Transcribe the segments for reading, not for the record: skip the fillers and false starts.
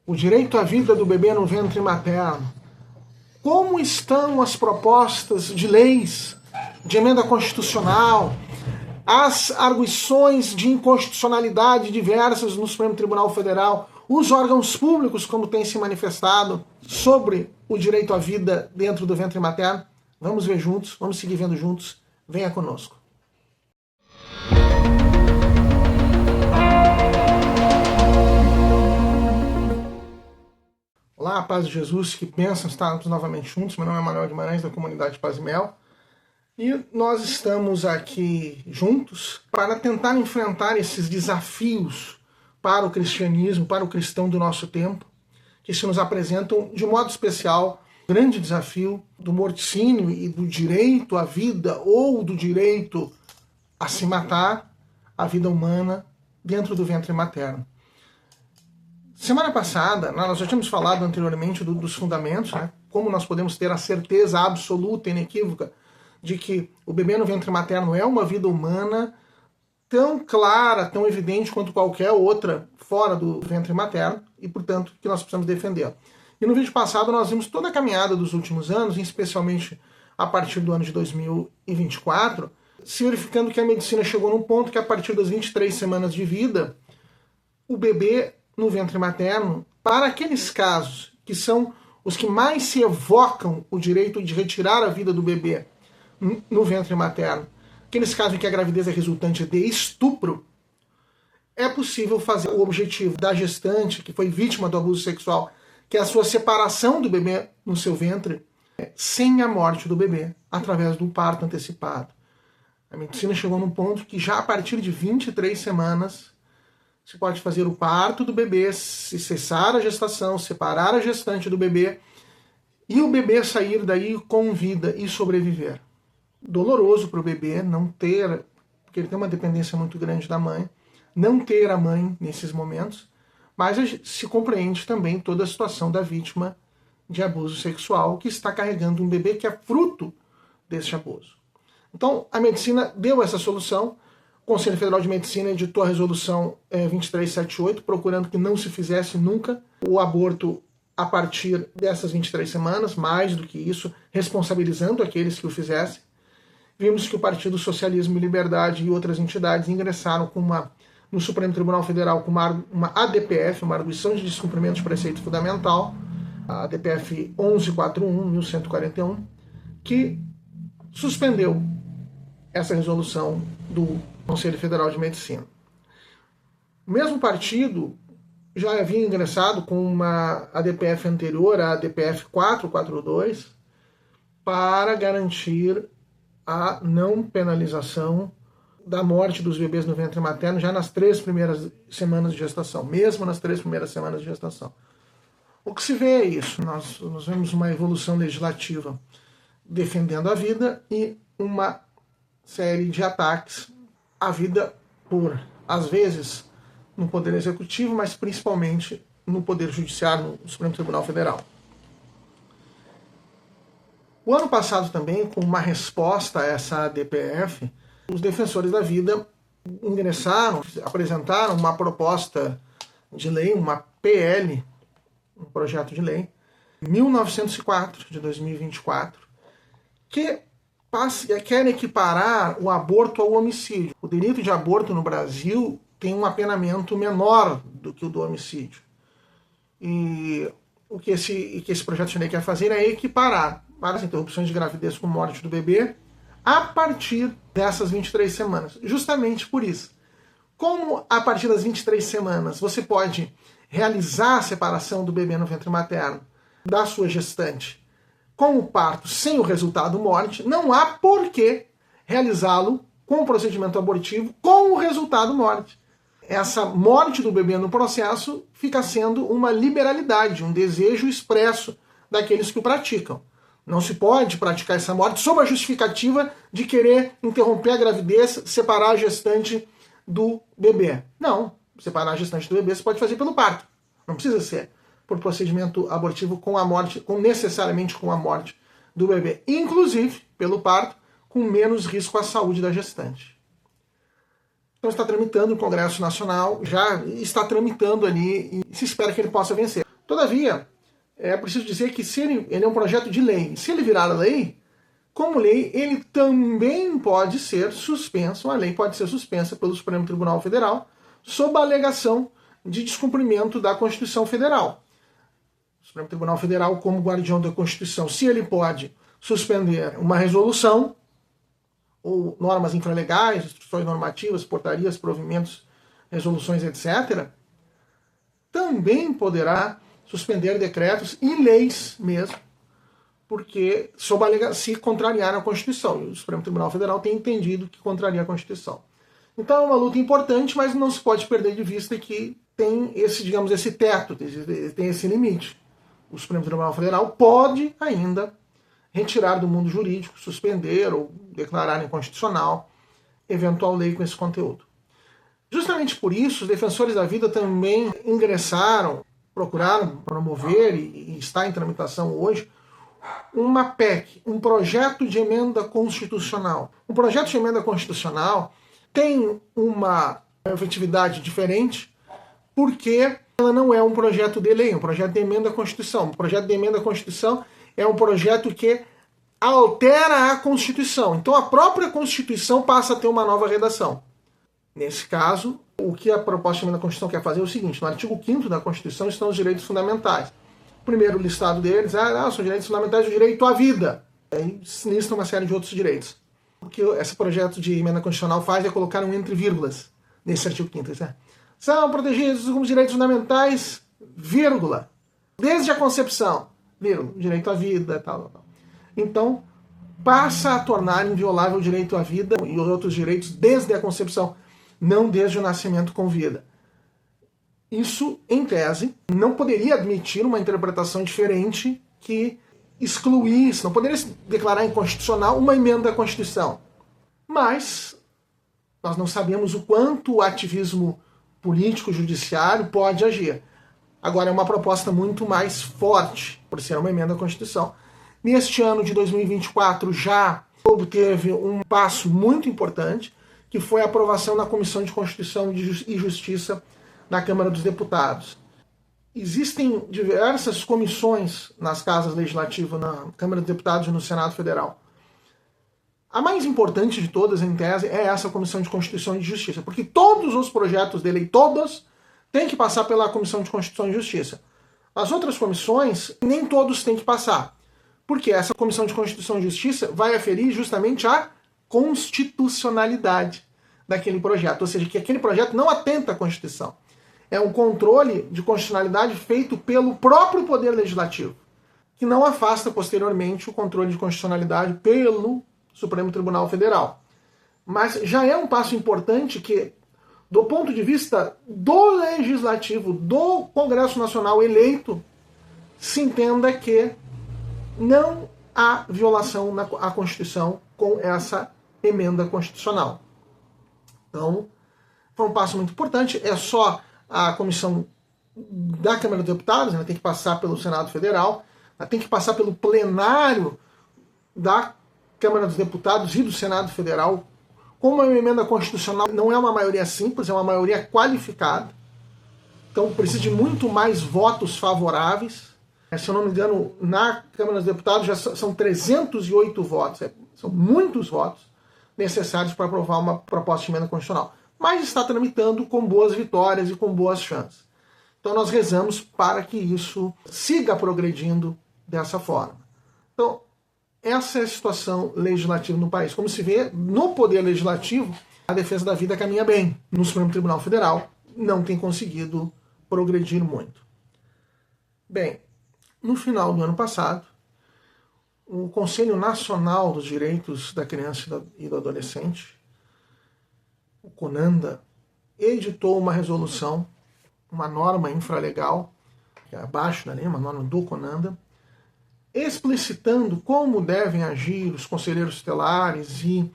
o direito à vida do bebê no ventre materno. Como estão as propostas de leis, de emenda constitucional, as arguições de inconstitucionalidade diversas no Supremo Tribunal Federal, os órgãos públicos como têm se manifestado sobre o direito à vida dentro do ventre materno? Vamos ver juntos, vamos seguir vendo juntos. Venha conosco. Olá, paz de Jesus, que bênção estarmos novamente juntos. Meu nome é Manuel Guimarães, da comunidade Paz e Mel. E nós estamos aqui juntos para tentar enfrentar esses desafios para o cristianismo, para o cristão do nosso tempo, que se nos apresentam de modo especial o grande desafio do morticínio e do direito à vida ou do direito a se matar, a vida humana, dentro do ventre materno. Semana passada, nós já tínhamos falado anteriormente dos fundamentos, né? Como nós podemos ter a certeza absoluta e inequívoca de que o bebê no ventre materno é uma vida humana tão clara, tão evidente quanto qualquer outra fora do ventre materno e, portanto, que nós precisamos defender. E no vídeo passado nós vimos toda a caminhada dos últimos anos, especialmente a partir do ano de 2024, se verificando que a medicina chegou num ponto que a partir das 23 semanas de vida, o bebê no ventre materno, para aqueles casos que são os que mais se evocam o direito de retirar a vida do bebê no ventre materno, aqueles casos em que a gravidez é resultante de estupro, é possível fazer o objetivo da gestante que foi vítima do abuso sexual, que é a sua separação do bebê no seu ventre, sem a morte do bebê, através do parto antecipado. A medicina chegou num ponto que já a partir de 23 semanas se pode fazer o parto do bebê, se cessar a gestação, separar a gestante do bebê e o bebê sair daí com vida e sobreviver. Doloroso para o bebê não ter, porque ele tem uma dependência muito grande da mãe, não ter a mãe nesses momentos, mas se compreende também toda a situação da vítima de abuso sexual que está carregando um bebê que é fruto desse abuso. Então, a medicina deu essa solução. O Conselho Federal de Medicina editou a resolução 2378, procurando que não se fizesse nunca o aborto a partir dessas 23 semanas, mais do que isso, responsabilizando aqueles que o fizessem. Vimos que o Partido Socialismo e Liberdade e outras entidades ingressaram no Supremo Tribunal Federal com uma ADPF, uma arguição de descumprimento de preceito fundamental, a ADPF 1141/1141, que suspendeu essa resolução do Conselho Federal de Medicina. O mesmo partido já havia ingressado com uma ADPF anterior, a ADPF 442, para garantir a não penalização da morte dos bebês no ventre materno já nas 3 primeiras semanas de gestação, mesmo nas 3 primeiras semanas de gestação. O que se vê é isso, nós vemos uma evolução legislativa defendendo a vida e uma série de ataques à vida por, às vezes, no Poder Executivo, mas principalmente no Poder Judiciário, no Supremo Tribunal Federal. O ano passado também, com uma resposta a essa ADPF, os defensores da vida apresentaram uma proposta de lei, uma PL, um projeto de lei, 1904, de 2024, que quer equiparar o aborto ao homicídio. O delito de aborto no Brasil tem um apenamento menor do que o do homicídio. E o que esse projeto de lei quer fazer é equiparar para as interrupções de gravidez com morte do bebê a partir dessas 23 semanas. Justamente por isso. Como a partir das 23 semanas você pode realizar a separação do bebê no ventre materno da sua gestante com o parto sem o resultado morte, não há por que realizá-lo com o procedimento abortivo com o resultado morte. Essa morte do bebê no processo fica sendo uma liberalidade, um desejo expresso daqueles que o praticam. Não se pode praticar essa morte sob a justificativa de querer interromper a gravidez, separar a gestante do bebê. Não, separar a gestante do bebê você pode fazer pelo parto. Não precisa ser por procedimento abortivo com a morte, necessariamente com a morte do bebê. Inclusive, pelo parto, com menos risco à saúde da gestante. Então está tramitando no Congresso Nacional, já está tramitando ali e se espera que ele possa vencer. Todavia, é preciso dizer que se ele é um projeto de lei. Se ele virar lei, como lei, ele também pode ser suspenso, a lei pode ser suspensa pelo Supremo Tribunal Federal, sob a alegação de descumprimento da Constituição Federal. O Supremo Tribunal Federal, como guardião da Constituição, se ele pode suspender uma resolução, ou normas infralegais, instruções normativas, portarias, provimentos, resoluções, etc., também poderá suspender decretos e leis mesmo, porque se contrariar a Constituição. E o Supremo Tribunal Federal tem entendido que contraria a Constituição. Então é uma luta importante, mas não se pode perder de vista que tem esse teto, tem esse limite. O Supremo Tribunal Federal pode ainda retirar do mundo jurídico, suspender ou declarar inconstitucional eventual lei com esse conteúdo. Justamente por isso, os defensores da vida também procuraram promover, e está em tramitação hoje, uma PEC, um projeto de emenda constitucional. O projeto de emenda constitucional tem uma efetividade diferente, porque ela não é um projeto de lei, é um projeto de emenda à Constituição. O projeto de emenda à Constituição é um projeto que altera a Constituição. Então a própria Constituição passa a ter uma nova redação. Nesse caso, o que a proposta de emenda à Constituição quer fazer é o seguinte: no artigo 5º da Constituição estão os direitos fundamentais. O primeiro listado deles são direitos fundamentais, o direito à vida. Aí se lista uma série de outros direitos. O que esse projeto de emenda constitucional faz é colocar um entre vírgulas nesse artigo 5º. São protegidos como direitos fundamentais, vírgula, desde a concepção, vírgula, direito à vida, tal. Então, passa a tornar inviolável o direito à vida e os outros direitos desde a concepção, não desde o nascimento com vida. Isso, em tese, não poderia admitir uma interpretação diferente que excluísse, não poderia declarar inconstitucional uma emenda à Constituição. Mas nós não sabemos o quanto o ativismo político judiciário pode agir. Agora é uma proposta muito mais forte, por ser uma emenda à Constituição. Neste ano de 2024 já obteve um passo muito importante, que foi a aprovação na Comissão de Constituição e Justiça na Câmara dos Deputados. Existem diversas comissões nas casas legislativas, na Câmara dos Deputados e no Senado Federal. A mais importante de todas, em tese, é essa Comissão de Constituição e Justiça, porque todos os projetos de lei, todos, têm que passar pela Comissão de Constituição e Justiça. As outras comissões, nem todos têm que passar, porque essa Comissão de Constituição e Justiça vai aferir justamente a constitucionalidade daquele projeto, ou seja, que aquele projeto não atenta à Constituição. É um controle de constitucionalidade feito pelo próprio Poder Legislativo, que não afasta posteriormente o controle de constitucionalidade pelo Supremo Tribunal Federal. Mas já é um passo importante que, do ponto de vista do Legislativo, do Congresso Nacional eleito, se entenda que não há violação à Constituição com essa emenda constitucional. Então, foi um passo muito importante. É só a comissão da Câmara dos Deputados, ela tem que passar pelo Senado Federal, ela tem que passar pelo plenário da Câmara dos Deputados e do Senado Federal. Como uma emenda constitucional não é uma maioria simples, é uma maioria qualificada, então precisa de muito mais votos favoráveis. Se eu não me engano, na Câmara dos Deputados já são 308 votos, são muitos votos necessários para aprovar uma proposta de emenda constitucional. Mas está tramitando com boas vitórias e com boas chances. Então nós rezamos para que isso siga progredindo dessa forma. Então, essa é a situação legislativa no país. Como se vê, no Poder Legislativo, a defesa da vida caminha bem. No Supremo Tribunal Federal, não tem conseguido progredir muito. Bem, no final do ano passado, o Conselho Nacional dos Direitos da Criança e do Adolescente, o CONANDA, editou uma resolução, uma norma infralegal, que é abaixo da lei, uma norma do CONANDA, explicitando como devem agir os conselheiros tutelares e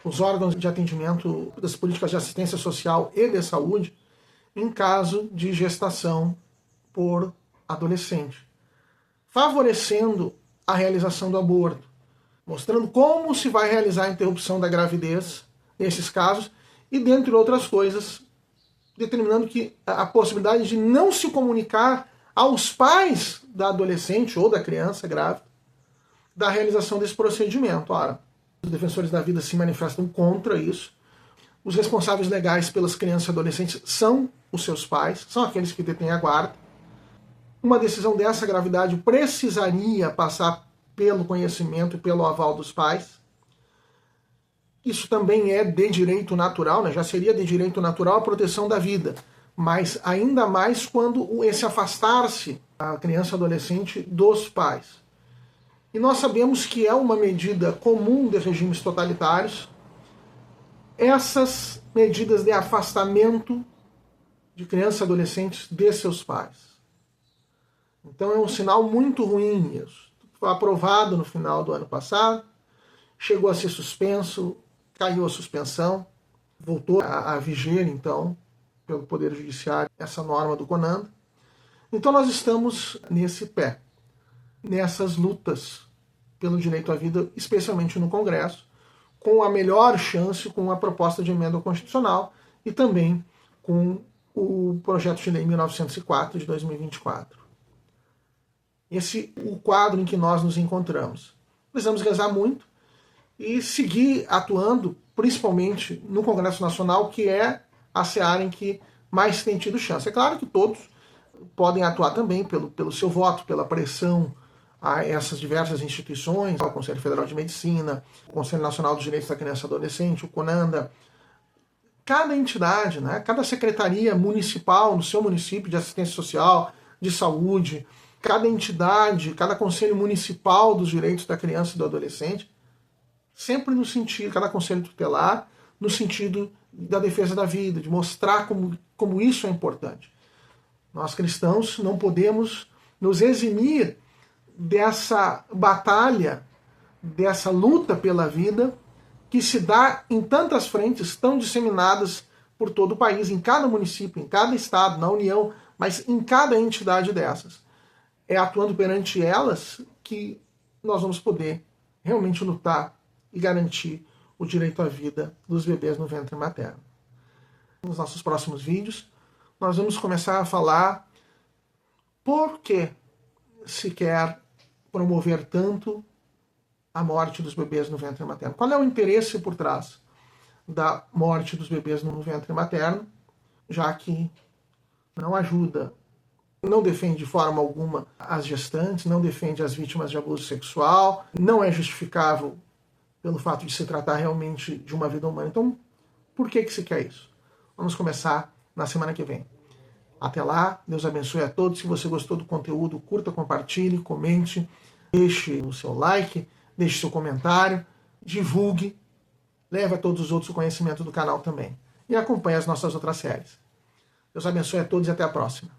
os órgãos de atendimento das políticas de assistência social e de saúde em caso de gestação por adolescente, favorecendo a realização do aborto, mostrando como se vai realizar a interrupção da gravidez nesses casos e, dentre outras coisas, determinando que a possibilidade de não se comunicar aos pais da adolescente ou da criança grávida da realização desse procedimento. Ora, os defensores da vida se manifestam contra isso. Os responsáveis legais pelas crianças e adolescentes são os seus pais, são aqueles que detêm a guarda. Uma decisão dessa gravidade precisaria passar pelo conhecimento e pelo aval dos pais. Isso também é de direito natural, né? Já seria de direito natural a proteção da vida, mas ainda mais quando esse afastar-se a criança e adolescente dos pais. E nós sabemos que é uma medida comum de regimes totalitários essas medidas de afastamento de crianças e adolescentes de seus pais. Então é um sinal muito ruim isso. Foi aprovado no final do ano passado, chegou a ser suspenso, caiu a suspensão, voltou a viger, então, pelo Poder Judiciário, essa norma do CONANDA. Então nós estamos nesse pé, nessas lutas pelo direito à vida, especialmente no Congresso, com a melhor chance com a proposta de emenda constitucional e também com o projeto de lei 1904 de 2024. Esse é o quadro em que nós nos encontramos. Precisamos rezar muito e seguir atuando, principalmente no Congresso Nacional, que é a seara em que mais tem tido chance. É claro que todos podem atuar também pelo seu voto, pela pressão a essas diversas instituições, o Conselho Federal de Medicina, o Conselho Nacional dos Direitos da Criança e Adolescente, o CONANDA. Cada entidade, né, cada secretaria municipal no seu município de assistência social, de saúde, cada entidade, cada conselho municipal dos direitos da criança e do adolescente, sempre no sentido, cada conselho tutelar, no sentido da defesa da vida, de mostrar como isso é importante. Nós cristãos não podemos nos eximir dessa batalha, dessa luta pela vida que se dá em tantas frentes tão disseminadas por todo o país, em cada município, em cada estado, na União, mas em cada entidade dessas. É atuando perante elas que nós vamos poder realmente lutar e garantir o direito à vida dos bebês no ventre materno. Nos nossos próximos vídeos, nós vamos começar a falar por que se quer promover tanto a morte dos bebês no ventre materno. Qual é o interesse por trás da morte dos bebês no ventre materno, já que não ajuda, não defende de forma alguma as gestantes, não defende as vítimas de abuso sexual, não é justificável pelo fato de se tratar realmente de uma vida humana. Então, por que se quer isso? Vamos começar na semana que vem. Até lá, Deus abençoe a todos. Se você gostou do conteúdo, curta, compartilhe, comente, deixe o seu like, deixe seu comentário, divulgue, leve a todos os outros o conhecimento do canal também. E acompanhe as nossas outras séries. Deus abençoe a todos e até a próxima.